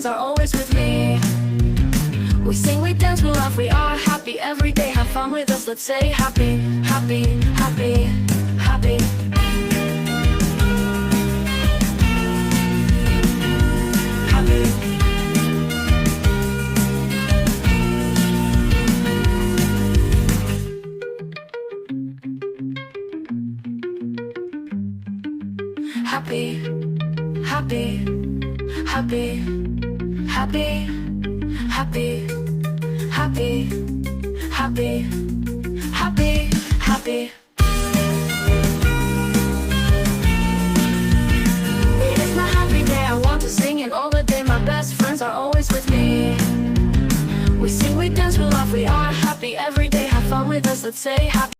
friends are always with me. We sing, we dance, we laugh, we are happy every day. Have fun with us, let's say happy, happy, happy, happy. Happy, happy, happy, happy, happy, happy, happy, happy, happy. It is my happy day, I want to sing it all the day. My best friends are always with me. We sing, we dance, we laugh, we are happy every day. Have fun with us, let's say happy.